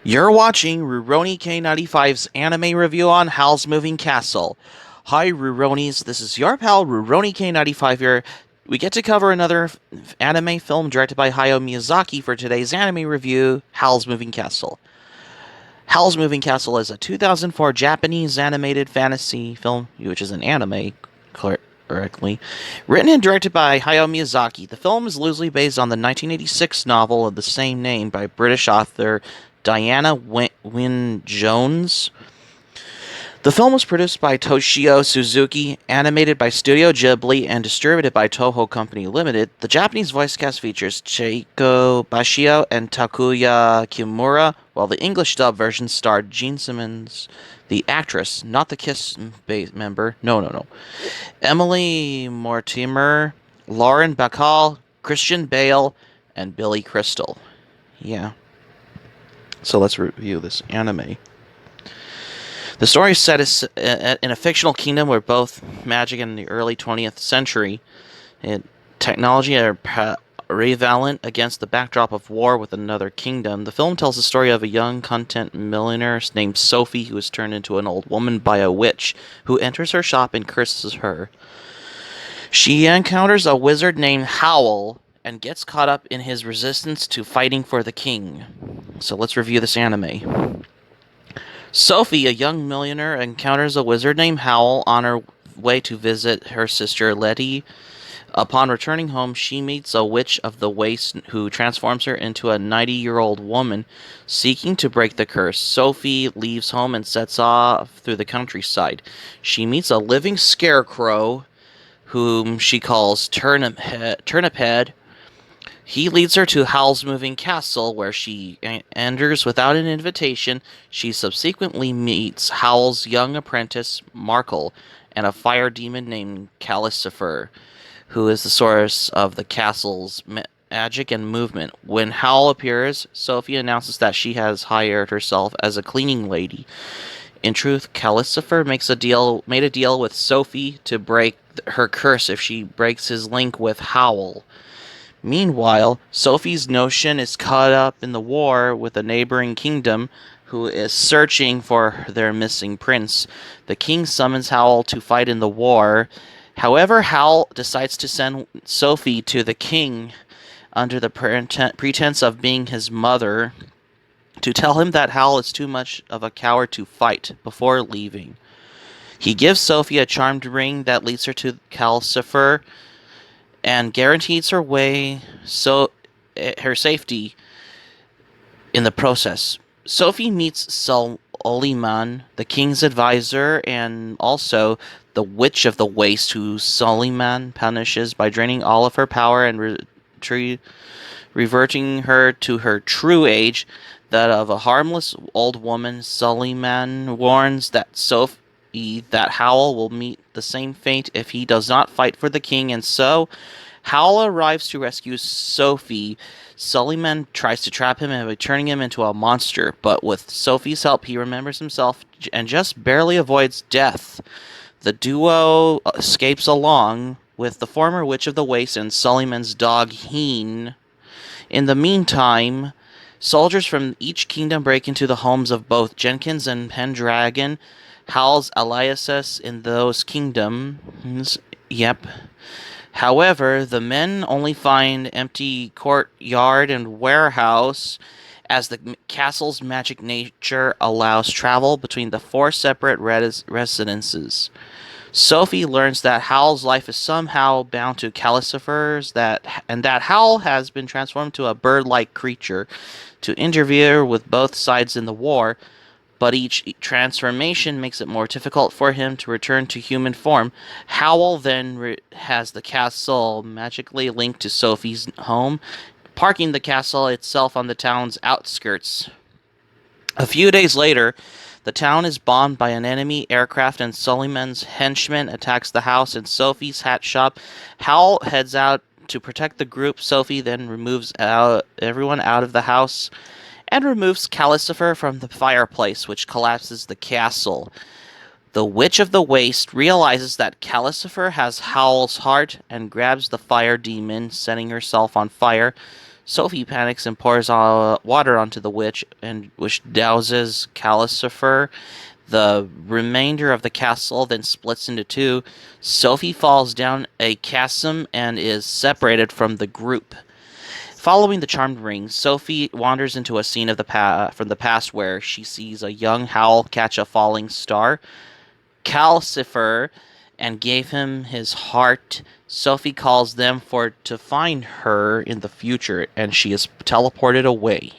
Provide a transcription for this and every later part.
You're watching Rurouni K95's anime review on Howl's Moving Castle. Hi, Ruronis. This is your pal Rurouni K95 here. We get to cover another anime film directed by Hayao Miyazaki for today's anime review, Howl's Moving Castle. Howl's Moving Castle is a 2004 Japanese animated fantasy film, which is an anime, correctly, written and directed by Hayao Miyazaki. The film is loosely based on the 1986 novel of the same name by British author Diana Wynne Jones. The film was produced by Toshio Suzuki, animated by Studio Ghibli, and distributed by Toho Co Ltd. The Japanese voice cast features Chieko Bashio and Takuya Kimura, while the English dub version starred Jean Simmons, the actress, not the Kiss member, no, Emily Mortimer, Lauren Bacall, Christian Bale, and Billy Crystal. Yeah. So let's review this anime. The story is set in a fictional kingdom where both magic in the early 20th century and technology are prevalent against the backdrop of war with another kingdom. The film tells the story of a young content milliner named Sophie who is turned into an old woman by a witch who enters her shop and curses her. She encounters a wizard named Howl and gets caught up in his resistance to fighting for the king. So let's review this anime. Sophie, a young millionaire, encounters a wizard named Howl on her way to visit her sister Letty. Upon returning home, she meets a witch of the waste who transforms her into a 90-year-old woman seeking to break the curse. Sophie leaves home and sets off through the countryside. She meets a living scarecrow whom she calls Turnip Head. He leads her to Howl's Moving Castle, where she enters without an invitation. She subsequently meets Howl's young apprentice, Markle, and a fire demon named Calcifer, who is the source of the castle's magic and movement. When Howl appears, Sophie announces that she has hired herself as a cleaning lady. In truth, Calcifer made a deal with Sophie to break her curse if she breaks his link with Howl. Meanwhile, Sophie's notion is caught up in the war with a neighboring kingdom who is searching for their missing prince. The king summons Howl to fight in the war. However, Howl decides to send Sophie to the king under the pretense of being his mother to tell him that Howl is too much of a coward to fight before leaving. He gives Sophie a charmed ring that leads her to Calcifer and guarantees her safety in the process. Sophie meets Soliman, the king's advisor, and also the Witch of the Waste, who Soliman punishes by draining all of her power and reverting her to her true age, that of a harmless old woman. Soliman warns that that Howl will meet the same fate if he does not fight for the king, and so Howl arrives to rescue Sophie. Soliman tries to trap him by turning him into a monster, but with Sophie's help he remembers himself and just barely avoids death. The duo escapes along with the former Witch of the Waste and Soliman's dog Heen. In the meantime, soldiers from each kingdom break into the homes of both Jenkins and Pendragon, Howl's alliances in those kingdoms. Yep. However, the men only find empty courtyard and warehouse, as the castle's magic nature allows travel between the four separate residences. Sophie learns that Howl's life is somehow bound to Calcifer's, and that Howl has been transformed to a bird-like creature to interfere with both sides in the war. But each transformation makes it more difficult for him to return to human form. Howl then has the castle magically linked to Sophie's home, parking the castle itself on the town's outskirts. A few days later, the town is bombed by an enemy aircraft and Soliman's henchman attacks the house in Sophie's hat shop. Howl heads out to protect the group. Sophie then removes everyone out of the house and removes Calcifer from the fireplace, which collapses the castle. The Witch of the Waste realizes that Calcifer has Howl's heart and grabs the fire demon, setting herself on fire. Sophie panics and pours water onto the witch, and which douses Calcifer. The remainder of the castle then splits into two. Sophie falls down a chasm and is separated from the group. Following the charmed ring, Sophie wanders into a scene of from the past where she sees a young Howl catch a falling star. Calcifer and gave him his heart. Sophie calls them to find her in the future, and she is teleported away.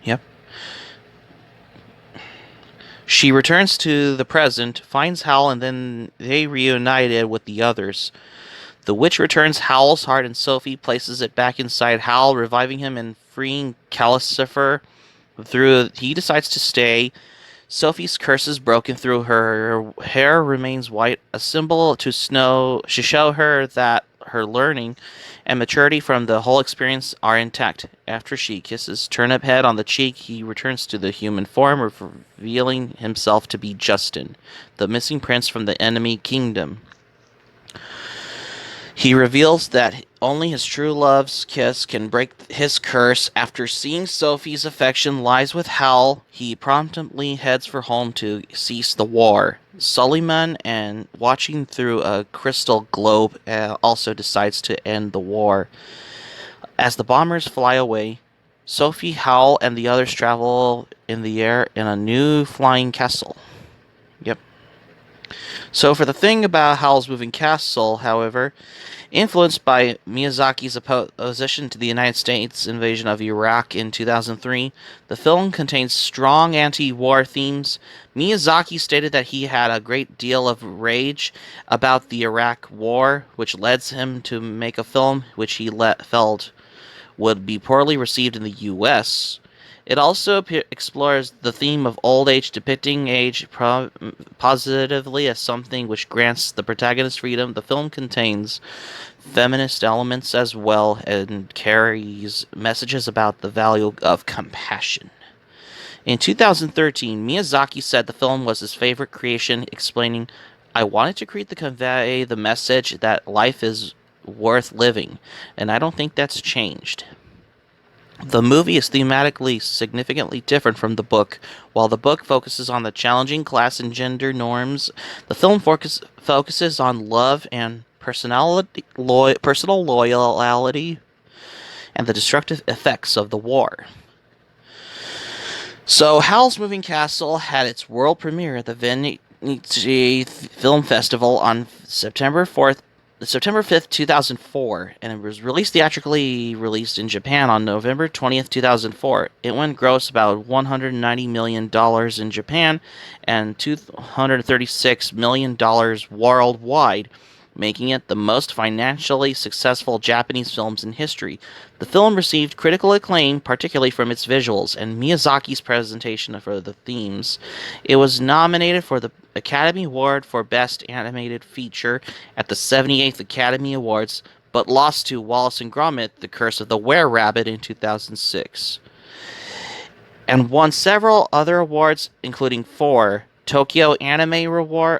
Yep. She returns to the present, finds Howl, and then they reunited with the others. The witch returns Howl's heart, and Sophie places it back inside Howl, reviving him and freeing Calcifer. He decides to stay. Sophie's curse is broken through her hair remains white, a symbol to show her that her learning and maturity from the whole experience are intact. After she kisses Turnip Head on the cheek, he returns to the human form, revealing himself to be Justin, the missing prince from the enemy kingdom. He reveals that only his true love's kiss can break his curse. After seeing Sophie's affection lies with Howl, he promptly heads for home to cease the war. Suleiman, and watching through a crystal globe, also decides to end the war. As the bombers fly away, Sophie, Howl, and the others travel in the air in a new flying castle. Yep. So for the thing about Howl's Moving Castle, however, influenced by Miyazaki's opposition to the United States invasion of Iraq in 2003, the film contains strong anti-war themes. Miyazaki stated that he had a great deal of rage about the Iraq War, which led him to make a film which he felt would be poorly received in the U.S. It also explores the theme of old age, depicting age positively as something which grants the protagonist freedom. The film contains feminist elements as well and carries messages about the value of compassion. In 2013, Miyazaki said the film was his favorite creation, explaining, "I wanted to convey the message that life is worth living, and I don't think that's changed." The movie is thematically significantly different from the book. While the book focuses on the challenging class and gender norms, the film focuses on love and personal loyalty and the destructive effects of the war. So, Howl's Moving Castle had its world premiere at the Venice Film Festival on September 5th, 2004, and it was theatrically released in Japan on November 20th, 2004. It went gross about $190 million in Japan and $236 million worldwide, making it the most financially successful Japanese films in history. The film received critical acclaim, particularly from its visuals and Miyazaki's presentation for the themes. It was nominated for the Academy Award for Best Animated Feature at the 78th Academy Awards, but lost to Wallace and Gromit: The Curse of the Were-Rabbit in 2006. And won several other awards, including 4 Tokyo Anime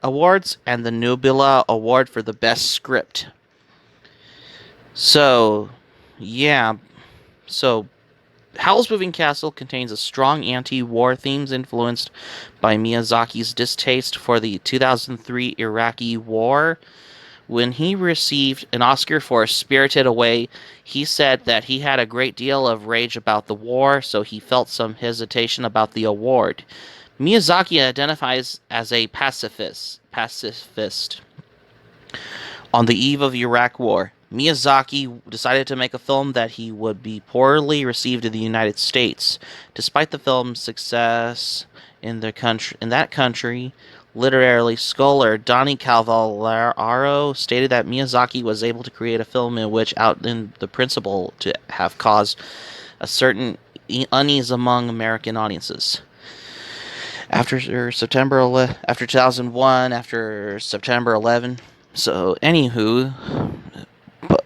Awards and the Nebula Award for the Best Script. So, yeah. So, Howl's Moving Castle contains a strong anti-war themes influenced by Miyazaki's distaste for the 2003 Iraqi War. When he received an Oscar for Spirited Away, he said that he had a great deal of rage about the war, so he felt some hesitation about the award. Miyazaki identifies as a pacifist. On the eve of the Iraq War, Miyazaki decided to make a film that he would be poorly received in the United States. Despite the film's success in that country, literary scholar Donnie Cavallaro stated that Miyazaki was able to create a film in which outlined the principle to have caused a certain unease among American audiences. After 2001, after September 11. So, anywho, but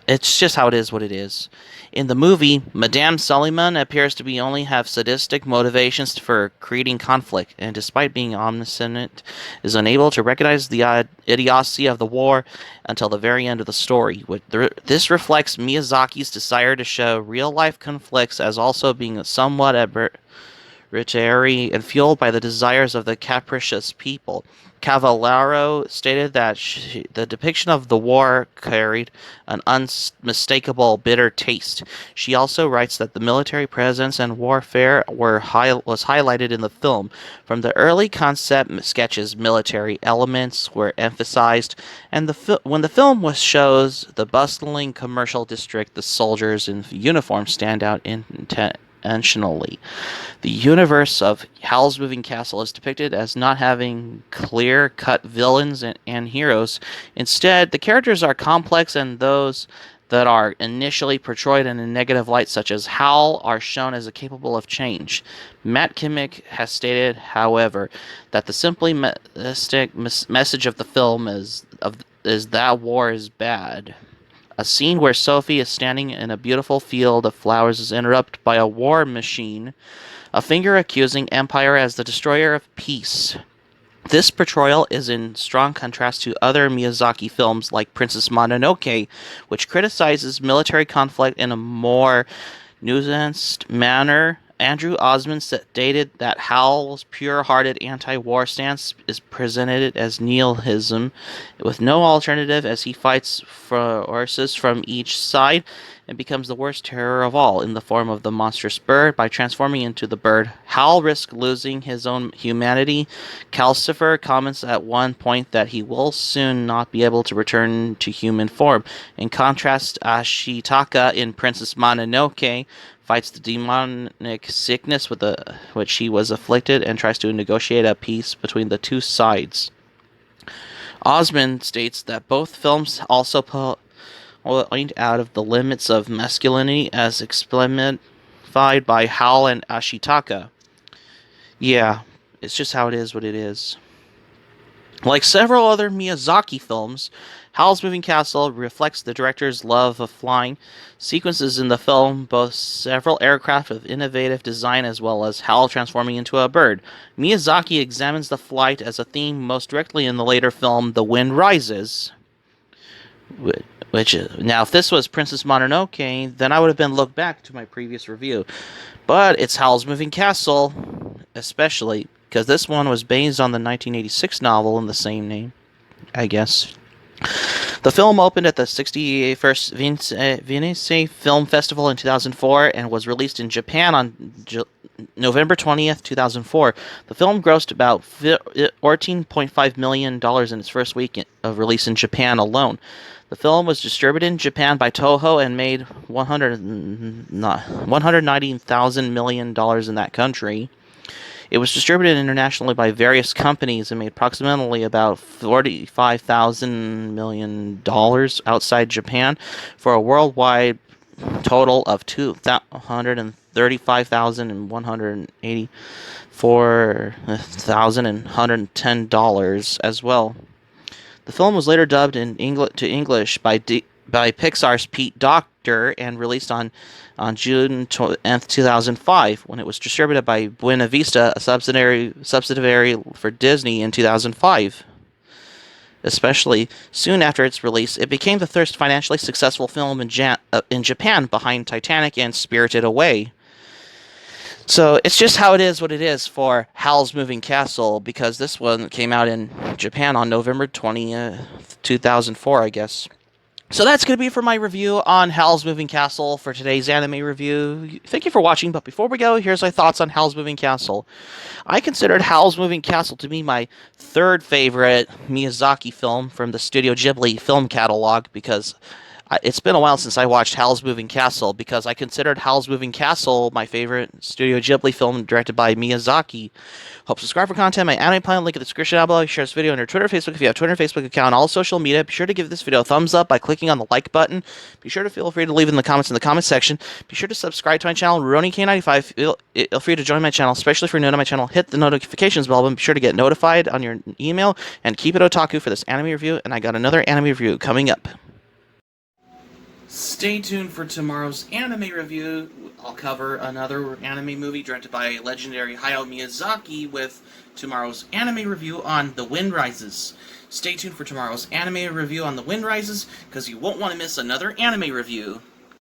It's just how it is what it is. In the movie, Madame Suliman appears to be only have sadistic motivations for creating conflict, and despite being omniscient, is unable to recognize the idiocy of the war until the very end of the story. This reflects Miyazaki's desire to show real-life conflicts as also being somewhat arbitrary and fueled by the desires of the capricious people. Cavallaro stated that the depiction of the war carried an unmistakable bitter taste. She also writes that the military presence and warfare was highlighted in the film. From the early concept sketches, military elements were emphasized, and when the film shows the bustling commercial district, the soldiers in uniform stand out intentionally. The universe of Howl's Moving Castle is depicted as not having clear-cut villains and heroes. Instead, the characters are complex, and those that are initially portrayed in a negative light, such as Howl, are shown as capable of change. Matt Kimmick has stated, however, that the simply message of the film is that war is bad. A scene where Sophie is standing in a beautiful field of flowers is interrupted by a war machine, a finger accusing Empire as the destroyer of peace. This portrayal is in strong contrast to other Miyazaki films like Princess Mononoke, which criticizes military conflict in a more nuanced manner. Andrew Osmond stated that Howl's pure-hearted anti-war stance is presented as nihilism, with no alternative as he fights forces from each side and becomes the worst terror of all in the form of the monstrous bird. By transforming into the bird, Howl risks losing his own humanity. Calcifer comments at one point that he will soon not be able to return to human form. In contrast, Ashitaka in Princess Mononoke fights the demonic sickness with which he was afflicted and tries to negotiate a peace between the two sides. Osmond states that both films also point out of the limits of masculinity as exemplified by Howl and Ashitaka. Yeah, it's just how it is what it is. Like several other Miyazaki films, Howl's Moving Castle reflects the director's love of flying. Sequences in the film boast several aircraft of innovative design as well as Howl transforming into a bird. Miyazaki examines the flight as a theme most directly in the later film The Wind Rises. Now, if this was Princess Mononoke, then I would have been looked back to my previous review. But it's Howl's Moving Castle, especially because this one was based on the 1986 novel in the same name, I guess. The film opened at the 61st Venice Film Festival in 2004 and was released in Japan on November 20th, 2004. The film grossed about $14.5 million in its first week of release in Japan alone. The film was distributed in Japan by Toho and made $190,000 million in that country. It was distributed internationally by various companies and made approximately about $45,000 million outside Japan for a worldwide total of $235,184,110 as well. The film was later dubbed to English by Pixar's Pete Docter and released on June 10th, 2005, when it was distributed by Buena Vista, a subsidiary for Disney, in 2005. Especially soon after its release, it became the third financially successful film in Japan, behind Titanic and Spirited Away. So it's just how it is what it is for Howl's Moving Castle, because this one came out in Japan on November 20th, 2004, I guess. So that's going to be for my review on Howl's Moving Castle for today's anime review. Thank you for watching, but before we go, here's my thoughts on Howl's Moving Castle. I considered Howl's Moving Castle to be my third favorite Miyazaki film from the Studio Ghibli film catalog, because it's been a while since I watched Howl's Moving Castle, because I considered Howl's Moving Castle my favorite Studio Ghibli film directed by Miyazaki. Hope subscribe for content. My anime plan, link in the description down below. Share this video on your Twitter, Facebook if you have Twitter and Facebook account, all social media. Be sure to give this video a thumbs up by clicking on the like button. Be sure to feel free to leave in the comments in the comment section. Be sure to subscribe to my channel, RoniK95. Feel free to join my channel, especially if you're new to my channel. Hit the notifications bell button. Be sure to get notified on your email, and keep it otaku for this anime review. And I got another anime review coming up. Stay tuned for tomorrow's anime review. I'll cover another anime movie directed by legendary Hayao Miyazaki with tomorrow's anime review on The Wind Rises. Stay tuned for tomorrow's anime review on The Wind Rises, because you won't want to miss another anime review.